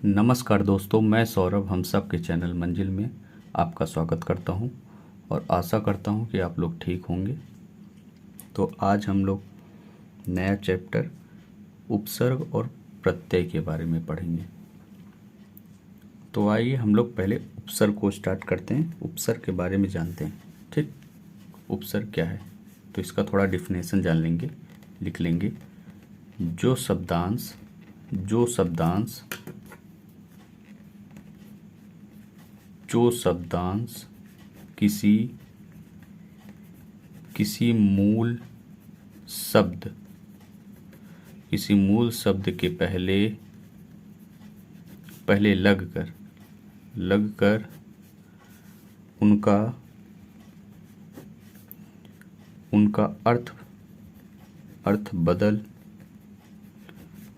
नमस्कार दोस्तों, मैं सौरभ हम सब के चैनल मंजिल में आपका स्वागत करता हूं और आशा करता हूं कि आप लोग ठीक होंगे। तो आज हम लोग नया चैप्टर उपसर्ग और प्रत्यय के बारे में पढ़ेंगे। तो आइए हम लोग पहले उपसर्ग को स्टार्ट करते हैं, उपसर्ग के बारे में जानते हैं। ठीक, उपसर्ग क्या है तो इसका थोड़ा डिफिनेशन जान लेंगे, लिख लेंगे। जो शब्दांश किसी मूल शब्द के पहले लगकर उनका अर्थ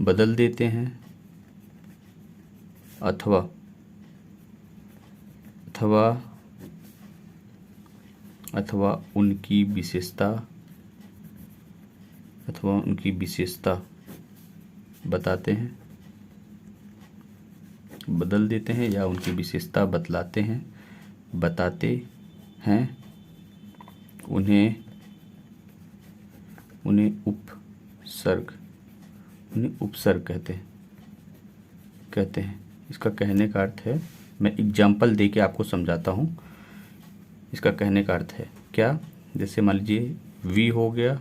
बदल देते हैं अथवा उनकी विशेषता बताते हैं, बदल देते हैं या उनकी विशेषता बताते हैं। उन्हें उपसर्ग कहते हैं। इसका कहने का अर्थ है, मैं एग्जाम्पल दे के आपको समझाता हूँ। इसका कहने का अर्थ है क्या, जैसे मान लीजिए वी हो गया,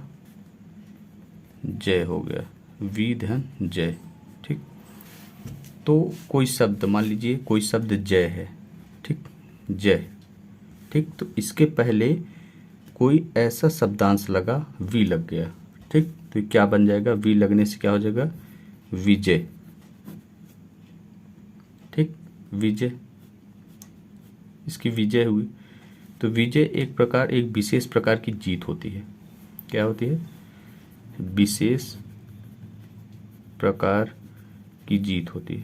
जय हो गया, वी धन जय। ठीक, तो कोई शब्द, मान लीजिए कोई शब्द जय है, ठीक, जय, ठीक, तो इसके पहले कोई ऐसा शब्दांश लगा, वी लग गया, ठीक, तो क्या बन जाएगा, वी लगने से क्या हो जाएगा, विजय। ठीक, विजय, इसकी विजय हुई। तो विजय एक विशेष प्रकार की जीत होती है। क्या होती है, विशेष प्रकार की जीत होती है।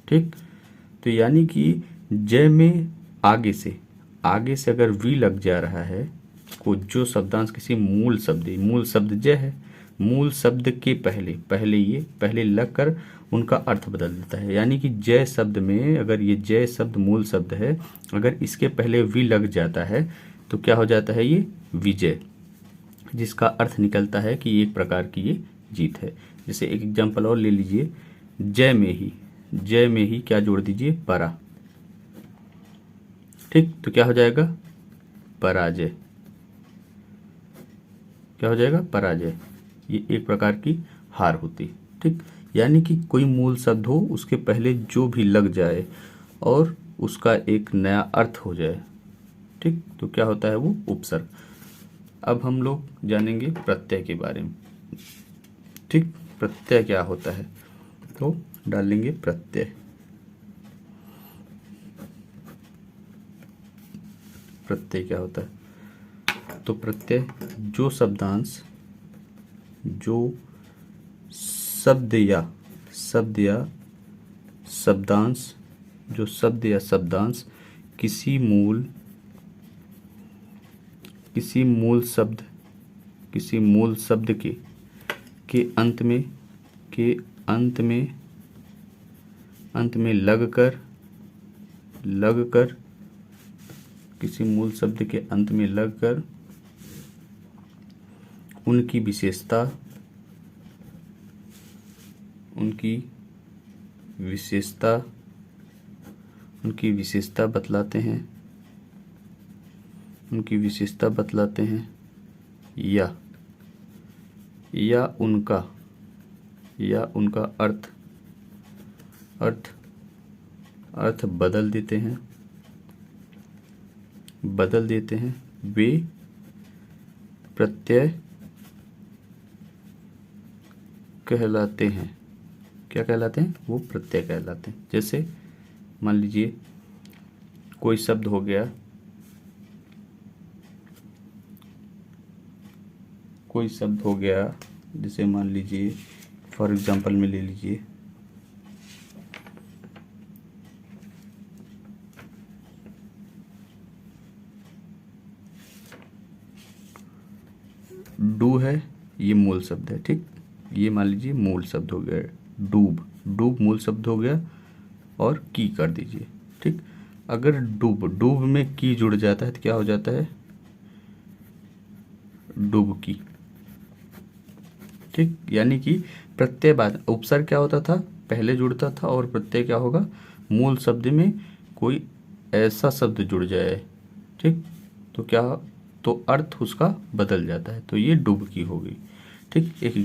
ठीक, तो यानी कि जय में आगे से अगर वी लग जा रहा है, को जो शब्दांश किसी मूल शब्द जय है, मूल शब्द के पहले लगकर उनका अर्थ बदल देता है। यानी कि जय शब्द में, अगर ये जय शब्द मूल शब्द है, अगर इसके पहले वी लग जाता है तो क्या हो जाता है, ये विजय, जिसका अर्थ निकलता है कि एक प्रकार की ये जीत है। जैसे एक एग्जांपल और ले लीजिए, जय में ही क्या जोड़ दीजिए, परा। ठीक, तो क्या हो जाएगा, पराजय। क्या हो जाएगा, पराजय। ये एक प्रकार की हार होती। ठीक, यानी कि कोई मूल शब्द हो, उसके पहले जो भी लग जाए और उसका एक नया अर्थ हो जाए, ठीक, तो क्या होता है, वो उपसर्ग। अब हम लोग जानेंगे प्रत्यय के बारे में। ठीक, प्रत्यय क्या होता है, तो डालेंगे प्रत्यय। प्रत्यय क्या होता है, तो प्रत्यय जो शब्द या शब्दांश किसी मूल शब्द के अंत में लगकर किसी मूल शब्द के अंत में लगकर उनकी विशेषता बतलाते हैं या उनका अर्थ बदल देते हैं। वे प्रत्यय कहलाते हैं। क्या कहलाते हैं, वो प्रत्यय कहलाते हैं। जैसे मान लीजिए कोई शब्द हो गया, जैसे मान लीजिए फॉर एग्जांपल में ले लीजिए डू है, ये मूल शब्द है। ठीक, ये मान लीजिए मूल शब्द हो गया डूब, डूब मूल शब्द हो गया और की कर दीजिए। ठीक, अगर डूब में की जुड़ जाता है तो क्या हो जाता है, डुबकी। ठीक, यानी कि प्रत्यय बाद उपसर्ग क्या होता था, पहले जुड़ता था, और प्रत्यय क्या होगा, मूल शब्द में कोई ऐसा शब्द जुड़ जाए। ठीक, तो क्या, तो अर्थ उसका बदल जाता है, तो ये डुबकी हो गई। ठीक, एक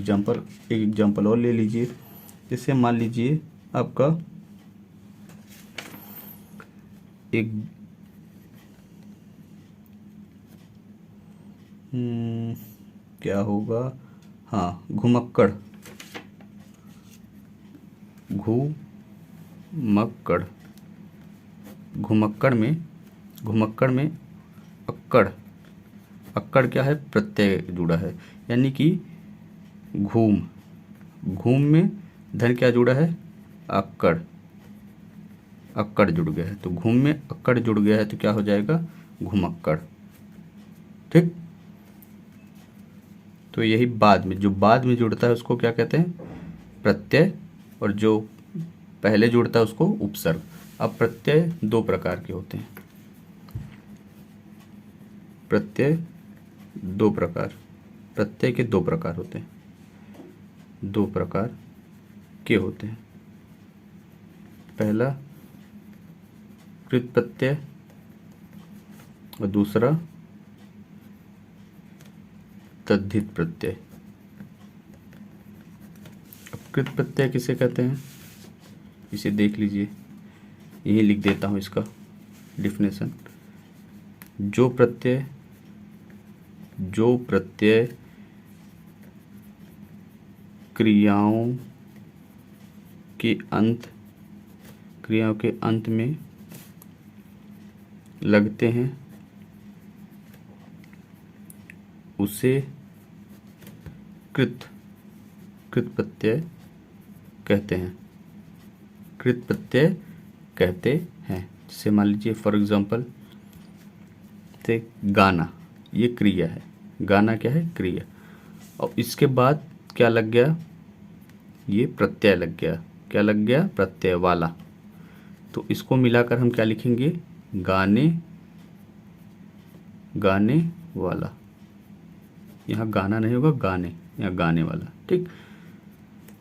एग्जाम्पल और ले लीजिए। जैसे मान लीजिए आपका एक क्या होगा, हाँ, घुमक्कड़, घुमक्कड़, घुमक्कड़ में अक्कड़, अक्कड़ क्या है, प्रत्यय जुड़ा है, यानी कि घूम, घूम में धन क्या जुड़ा है, अक्कड़, अक्कड़ जुड़ गया है, तो घूम में अक्कड़ जुड़ गया है तो क्या हो जाएगा, घुमक्कड़। ठीक, तो यही बाद में, जो बाद में जुड़ता है उसको क्या कहते हैं, प्रत्यय, और जो पहले जुड़ता है उसको उपसर्ग। अब प्रत्यय दो प्रकार के होते हैं, प्रत्यय दो प्रकार, प्रत्यय के दो प्रकार होते हैं, दो प्रकार के होते हैं। पहला कृत प्रत्यय और दूसरा तद्धित प्रत्यय। अब कृत प्रत्यय किसे कहते हैं, इसे देख लीजिए, यही लिख देता हूँ इसका डिफिनेशन। जो प्रत्यय क्रियाओं के अंत में लगते हैं उसे कृत प्रत्यय कहते हैं, कृत प्रत्यय कहते हैं। जैसे मान लीजिए फॉर एग्जांपल, ते गाना, ये क्रिया है, गाना क्या है, क्रिया, और इसके बाद क्या लग गया, ये प्रत्यय लग गया, क्या लग गया, प्रत्यय वाला, तो इसको मिलाकर हम क्या लिखेंगे, गाने वाला। यहाँ गाना नहीं होगा, गाने, यहाँ गाने वाला। ठीक,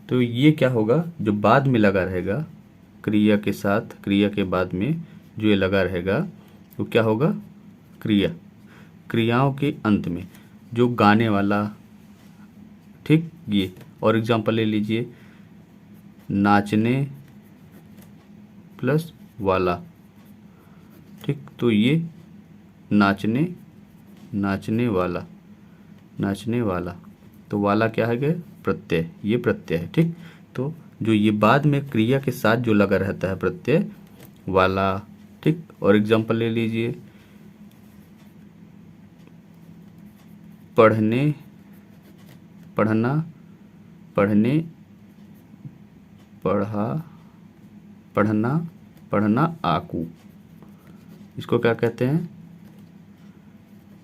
तो ये क्या होगा, जो बाद में लगा रहेगा क्रिया के साथ, क्रिया के बाद में जो ये लगा रहेगा वो क्या होगा, क्रियाओं के अंत में जो गाने वाला। ठीक, ये और एग्जांपल ले लीजिए, नाचने प्लस वाला। ठीक, तो ये नाचने वाला, तो वाला क्या है, प्रत्यय, ये प्रत्यय है। ठीक, तो जो ये बाद में क्रिया के साथ जो लगा रहता है प्रत्यय वाला। ठीक, और एग्जांपल ले लीजिए, पढ़ना आकू, इसको क्या कहते हैं,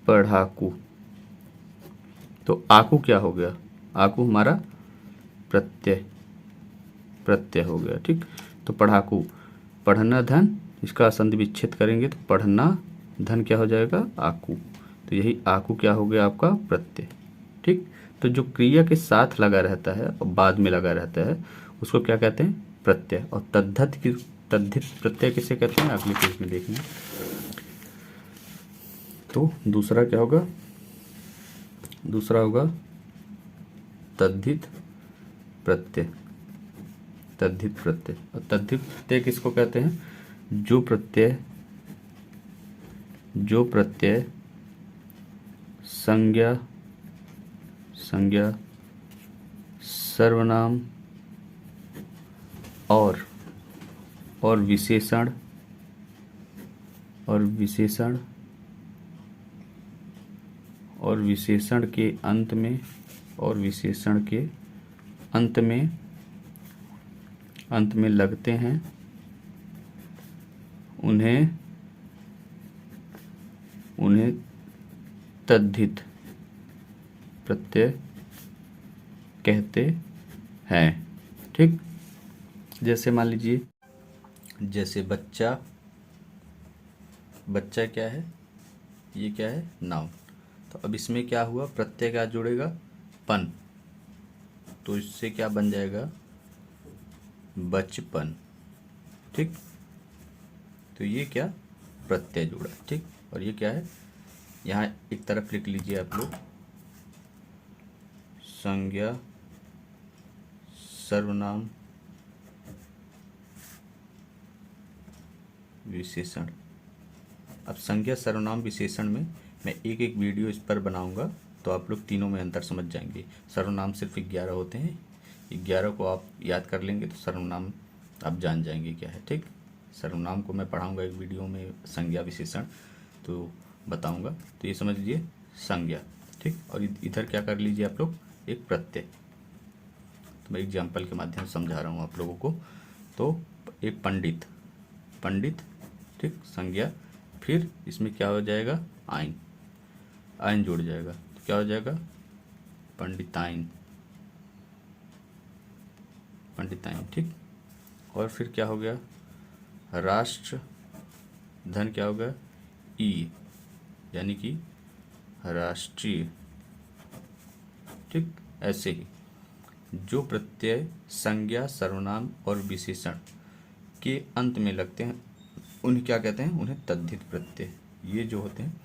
पढ़ाकू। तो आकू क्या हो गया, आकू हमारा प्रत्यय हो गया। ठीक, तो पढ़ाकू, पढ़ना धन, इसका संधि विच्छेद करेंगे तो पढ़ना धन क्या हो जाएगा, आकू, तो यही आकू क्या हो गया, आपका प्रत्यय। ठीक, तो जो क्रिया के साथ लगा रहता है और बाद में लगा रहता है उसको क्या कहते हैं, प्रत्यय। और तद्धित प्रत्यय किसे कहते हैं, अगले पेज में देखेंगे। तो दूसरा क्या होगा, दूसरा होगा तद्धित प्रत्यय, तद्धित प्रत्यय। और तद्धित प्रत्यय किसको कहते हैं, जो प्रत्यय संज्ञा, सर्वनाम और विशेषण के अंत में लगते हैं, उन्हें तद्धित प्रत्यय कहते हैं। ठीक, जैसे मान लीजिए, जैसे बच्चा, बच्चा क्या है, ये क्या है, नाउन। तो अब इसमें क्या हुआ, प्रत्यय क्या जुड़ेगा, पन, तो इससे क्या बन जाएगा, बचपन। ठीक, तो ये क्या, प्रत्यय जुड़ा। ठीक, और ये क्या है, यहाँ एक तरफ लिख लीजिए आप लोग, संज्ञा सर्वनाम विशेषण। अब संज्ञा सर्वनाम विशेषण में मैं एक एक वीडियो इस पर बनाऊंगा, तो आप लोग तीनों में अंतर समझ जाएंगे। सर्वनाम सिर्फ 11 होते हैं, 11 को आप याद कर लेंगे तो सर्वनाम आप जान जाएंगे क्या है। ठीक, सर्वनाम को मैं पढ़ाऊंगा एक वीडियो में, संज्ञा विशेषण तो बताऊंगा। तो ये समझ लीजिए संज्ञा। ठीक, और इधर क्या कर लीजिए आप लोग, एक प्रत्यय। तो मैं एग्जाम्पल के माध्यम से समझा रहा हूँ आप लोगों को। तो एक पंडित, पंडित, ठीक, संज्ञा, फिर इसमें क्या हो जाएगा, आइन, आइन जुड़ जाएगा, तो क्या हो जाएगा, पंडिताइन, पंडिताइन। ठीक, और फिर क्या हो गया, राष्ट्र धन क्या हो गया, ई, यानी कि राष्ट्रीय। ठीक, ऐसे ही जो प्रत्यय संज्ञा सर्वनाम और विशेषण के अंत में लगते हैं उन्हें क्या कहते हैं, उन्हें तद्धित प्रत्यय। ये जो होते हैं,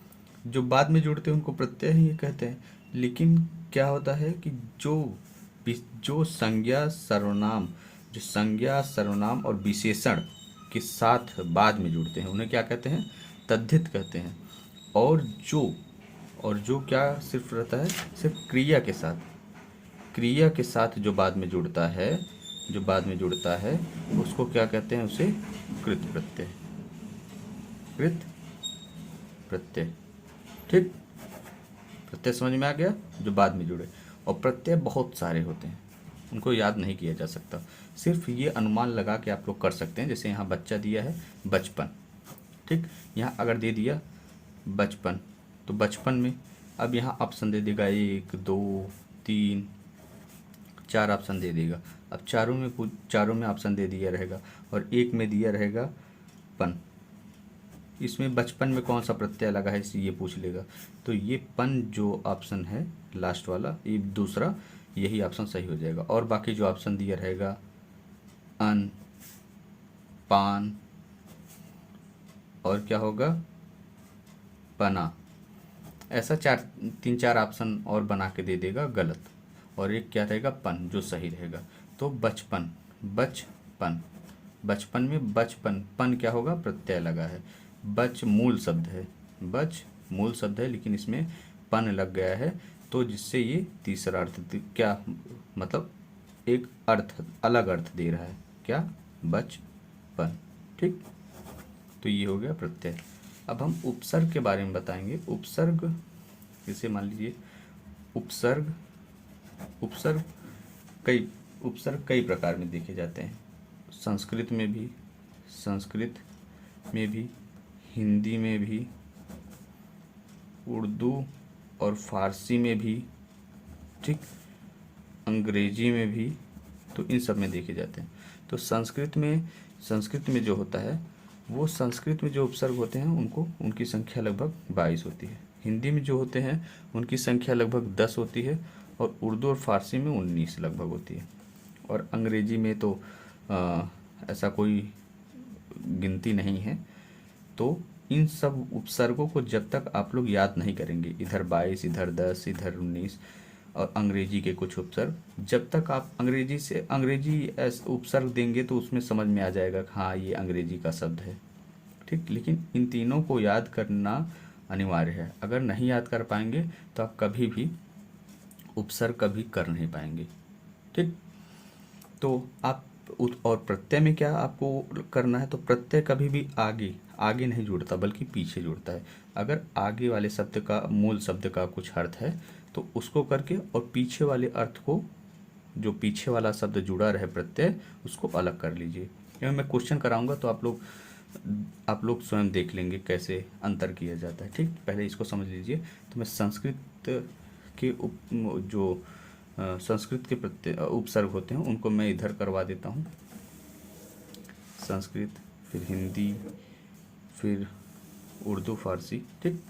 जो बाद में जुड़ते हैं उनको प्रत्यय ही ये कहते हैं। लेकिन क्या होता है कि जो संज्ञा सर्वनाम, जो संज्ञा सर्वनाम और विशेषण के साथ बाद में जुड़ते हैं उन्हें क्या कहते हैं, तद्धित कहते हैं। और जो क्या सिर्फ रहता है, सिर्फ क्रिया के साथ, क्रिया के साथ जो बाद में जुड़ता है, जो बाद में जुड़ता है उसको क्या कहते हैं, उसे कृत प्रत्यय, कृत प्रत्यय। ठीक, प्रत्यय समझ में आ गया, जो बाद में जुड़े। और प्रत्यय बहुत सारे होते हैं, उनको याद नहीं किया जा सकता, सिर्फ ये अनुमान लगा के आप लोग कर सकते हैं। जैसे यहाँ बच्चा दिया है, बचपन। ठीक, यहाँ अगर दे दिया बचपन, तो बचपन में अब यहाँ ऑप्शन दे देगा 1 2 3 4 ऑप्शन दे देगा। अब चारों में ऑप्शन दे दिया रहेगा और एक में दिया रहेगा पन। इसमें बचपन में कौन सा प्रत्यय लगा है ये पूछ लेगा, तो ये पन जो ऑप्शन है लास्ट वाला, ये दूसरा, यही ऑप्शन सही हो जाएगा। और बाकी जो ऑप्शन दिया रहेगा अन, पान, और क्या होगा, पना, ऐसा 3-4 ऑप्शन और बना के दे देगा गलत, और एक क्या रहेगा, पन, जो सही रहेगा। तो बचपन, बचपन, बचपन में बचपन, पन क्या होगा, प्रत्यय लगा है। बच मूल शब्द है, बच मूल शब्द है, लेकिन इसमें पन लग गया है, तो जिससे ये तीसरा अर्थ क्या, मतलब एक अर्थ, अलग अर्थ दे रहा है, क्या, बचपन। ठीक, तो ये हो गया प्रत्यय। अब हम उपसर्ग के बारे में बताएंगे। उपसर्ग, जैसे मान लीजिए उपसर्ग, उपसर्ग कई प्रकार में देखे जाते हैं। संस्कृत में भी, हिंदी में भी, उर्दू और फारसी में भी, ठीक, अंग्रेजी में भी, तो इन सब में देखे जाते हैं। तो संस्कृत में जो होता है, वो संस्कृत में जो उपसर्ग होते हैं उनकी संख्या लगभग 22 होती है। हिंदी में जो होते हैं उनकी संख्या लगभग 10 होती है, और उर्दू और फारसी में 19 लगभग होती है। और अंग्रेजी में तो ऐसा कोई गिनती नहीं है। तो इन सब उपसर्गों को जब तक आप लोग याद नहीं करेंगे, इधर 22, इधर 10, इधर 19, और अंग्रेजी के कुछ उपसर्ग, जब तक आप अंग्रेजी उपसर्ग देंगे तो उसमें समझ में आ जाएगा कि हाँ ये अंग्रेजी का शब्द है। ठीक, लेकिन इन तीनों को याद करना अनिवार्य है। अगर नहीं याद कर पाएंगे तो आप कभी भी उपसर्ग कभी कर नहीं पाएंगे। ठीक, तो आप और प्रत्यय में क्या आपको करना है, तो प्रत्यय कभी भी आगे नहीं जुड़ता बल्कि पीछे जुड़ता है। अगर आगे वाले शब्द का, मूल शब्द का कुछ अर्थ है तो उसको करके, और पीछे वाले अर्थ को, जो पीछे वाला शब्द जुड़ा रहे प्रत्यय, उसको अलग कर लीजिए। एवं मैं क्वेश्चन कराऊंगा तो आप लोग स्वयं देख लेंगे कैसे अंतर किया जाता है। ठीक, पहले इसको समझ लीजिए। तो मैं संस्कृत के संस्कृत के प्रत्यय उपसर्ग होते हैं उनको मैं इधर करवा देता हूँ। संस्कृत, फिर हिंदी, फिर उर्दू, फारसी। ठीक,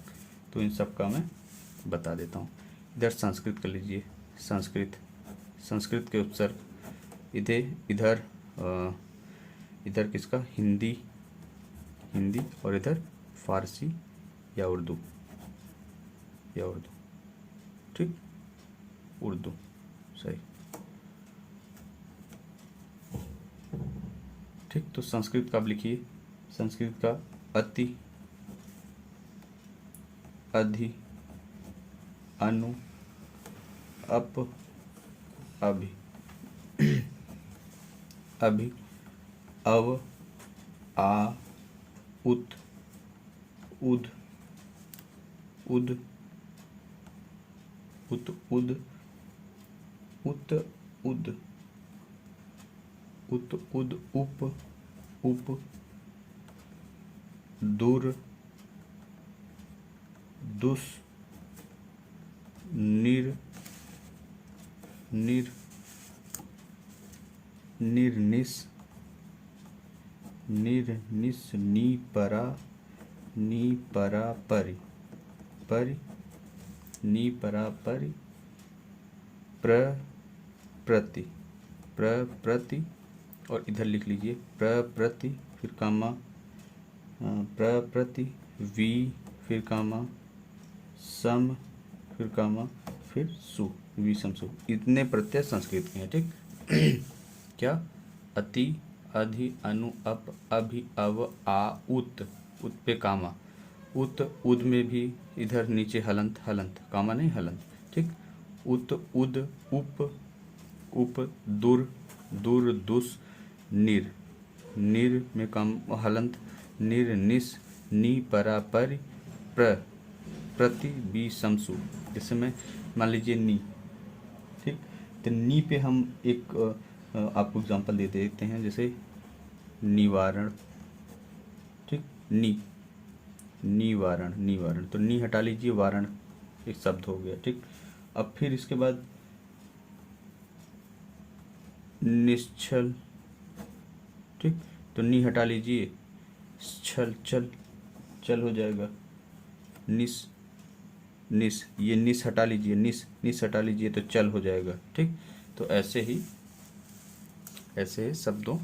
तो इन सब का मैं बता देता हूँ। इधर संस्कृत कर लीजिए, संस्कृत, संस्कृत के उपसर्ग इधर इधर किसका, हिंदी, हिंदी, और इधर फारसी या उर्दू, ठीक, उर्दू, सही। ठीक, तो संस्कृत का आप लिखिए, संस्कृत का अति, अधि, अनु, अप, अभि, अभि, अव, आ, उत, उद, उद, उत, उद, उत, उद, उत, उद, उप, उप, दूर, दुस, निर, निर, निर्निस, निर्निस, नीपरा, नीपरा परि, परि, नीपरा परि, प्रति, प्रति, और इधर लिख लीजिए प्रति, फिर कामा, प्रति, वी, फिर कामा, सम, फिर कामा, फिर सु, विषम सु। इतने प्रत्यय संस्कृत के हैं। ठीक, क्या, अति, अधि, अनु, अप, अभि, अव, आ, उत, उत पे कामा, उत, उद में भी इधर नीचे हलंत, हलंत, कामा नहीं हलंत। ठीक, उत, उद, उप, उप, दुर, दुर, दुस, निर, निर में काम हलंत, निर, निस, नी, परा, परि, प्रति, बी, समसु। इसमें मान लीजिए नी। ठीक, तो नी पे हम एक आपको एग्जांपल दे देते हैं, जैसे निवारण। ठीक, नी, निवारण, निवारण, तो नी हटा लीजिए, वारण एक शब्द हो गया। ठीक, अब फिर इसके बाद निश्चल। ठीक, तो नी हटा लीजिए, छल, चल, चल हो जाएगा। निस, निस, ये निस हटा लीजिए, निस, निस हटा लीजिए तो चल हो जाएगा। ठीक, तो ऐसे ही शब्दों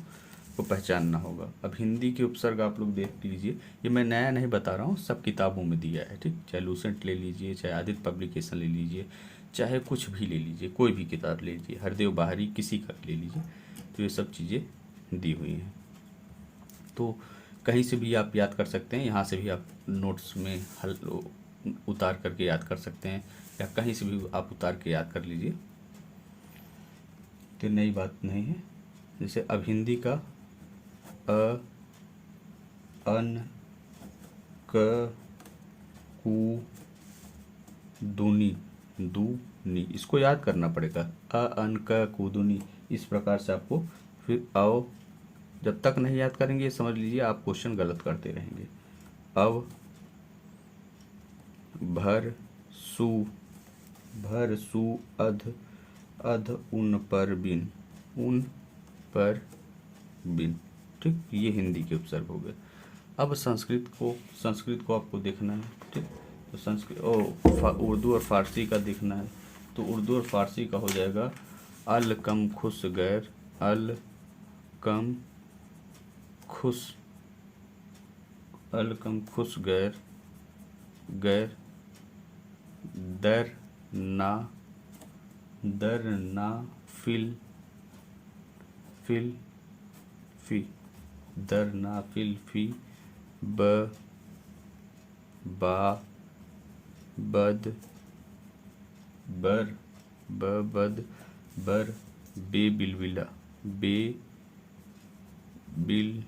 को पहचानना होगा। अब हिंदी के उपसर्ग आप लोग देख लीजिए, ये मैं नया नहीं बता रहा हूँ, सब किताबों में दिया है। ठीक, चाहे लूसेंट ले लीजिए, चाहे आदित्य पब्लिकेशन ले लीजिए, चाहे कुछ भी ले लीजिए, कोई भी किताब ले लीजिए, हरदेव बाहरी किसी का ले लीजिए, तो ये सब चीज़ें दी हुई हैं। तो कहीं से भी आप याद कर सकते हैं, यहाँ से भी आप नोट्स में हल उतार करके याद कर सकते हैं, या कहीं से भी आप उतार के याद कर लीजिए, तो नई बात नहीं है। जैसे अब हिंदी का अ, अन, क, कु, दुनी, दुनी, इसको याद करना पड़ेगा। अ, अन, क, कु, दुनी, इस प्रकार से आपको। फिर अव, जब तक नहीं याद करेंगे समझ लीजिए आप क्वेश्चन गलत करते रहेंगे। अव, भर, सु, भर, सु, अध, अध, उन पर बिन, उन पर बिन। ठीक, ये हिंदी के उपसर्ग हो गए। अब संस्कृत को आपको देखना है। ठीक, तो संस्कृत उर्दू और फारसी का देखना है, तो उर्दू और फारसी का हो जाएगा अल, कम, खुश, गैर, अल, कम, खुश, अल, कम, खुश, गैर, गैर, दर, ना, दर, ना, फिल, फिल, फी, दर, ना, फिल, फी, ब, बा, बद, बर, ब, बद, बर, बे, बिलबिला, बे, बिल,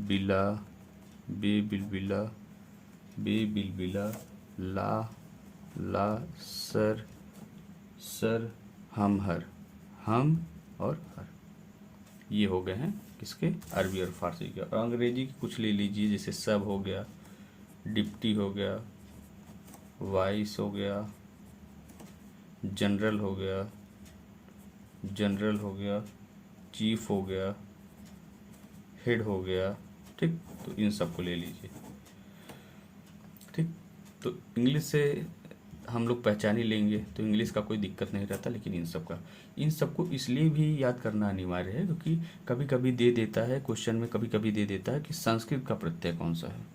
बिला, बे, बिलबिला, बे, बिलबिला, ला, ला, सर, सर, हम, हर, हम और हर। ये हो गए हैं किसके, अरबी और फारसी के। और अंग्रेजी की कुछ ले लीजिए, जैसे सब हो गया, डिप्टी हो गया, वाइस हो गया, जनरल हो गया, चीफ हो गया, हेड हो गया, ठीक। तो इन सब को ले लीजिए, ठीक। तो इंग्लिश से हम लोग पहचान ही लेंगे, तो इंग्लिश का कोई दिक्कत नहीं रहता, लेकिन इन सब को इसलिए भी याद करना अनिवार्य है क्योंकि कभी कभी दे देता है क्वेश्चन में, कभी कभी दे देता है कि संस्कृत का प्रत्यय कौन सा है।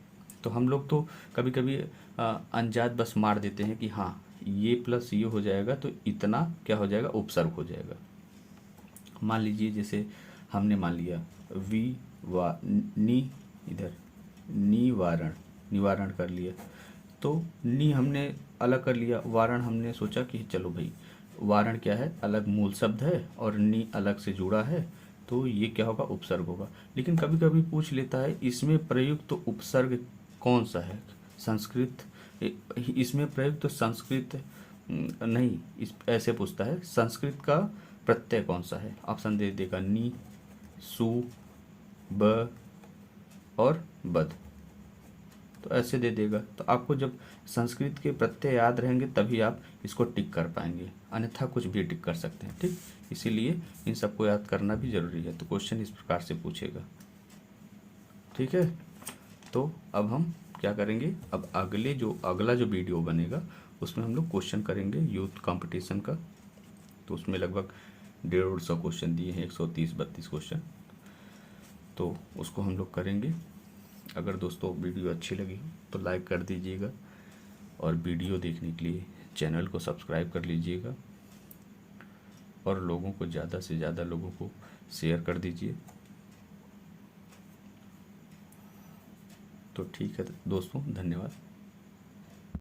तो हम लोग तो कभी कभी अनजात बस मार देते हैं कि हाँ ये प्लस ये हो जाएगा तो इतना क्या हो जाएगा, उपसर्ग हो जाएगा। मान लीजिए जैसे हमने मान लिया वी वा नी, इधर निवारण, निवारण कर लिया, तो नी हमने अलग कर लिया, वारण हमने सोचा कि चलो भाई वारण क्या है, अलग मूल शब्द है और नी अलग से जुड़ा है, तो ये क्या होगा, उपसर्ग होगा। लेकिन कभी कभी पूछ लेता है इसमें प्रयुक्त तो उपसर्ग कौन सा है, संस्कृत इसमें प्रयुक्त तो संस्कृत नहीं, इस ऐसे पूछता है संस्कृत का प्रत्यय कौन सा है, ऑप्शन दे देगा नी, सु, ब और बद, तो ऐसे दे देगा। तो आपको जब संस्कृत के प्रत्यय याद रहेंगे तभी आप इसको टिक कर पाएंगे, अन्यथा कुछ भी टिक कर सकते हैं, ठीक। इसीलिए इन सबको याद करना भी जरूरी है। तो क्वेश्चन इस प्रकार से पूछेगा, ठीक है। तो अब हम क्या करेंगे, अब अगला जो वीडियो बनेगा उसमें हम लोग क्वेश्चन करेंगे यूथ कंपटीशन का। तो उसमें लगभग 150 क्वेश्चन दिए हैं, 130-32 क्वेश्चन, तो उसको हम लोग करेंगे। अगर दोस्तों वीडियो अच्छी लगी तो लाइक कर दीजिएगा और वीडियो देखने के लिए चैनल को सब्सक्राइब कर लीजिएगा और लोगों को ज़्यादा से ज़्यादा लोगों को शेयर कर दीजिए। तो ठीक है दोस्तों, धन्यवाद।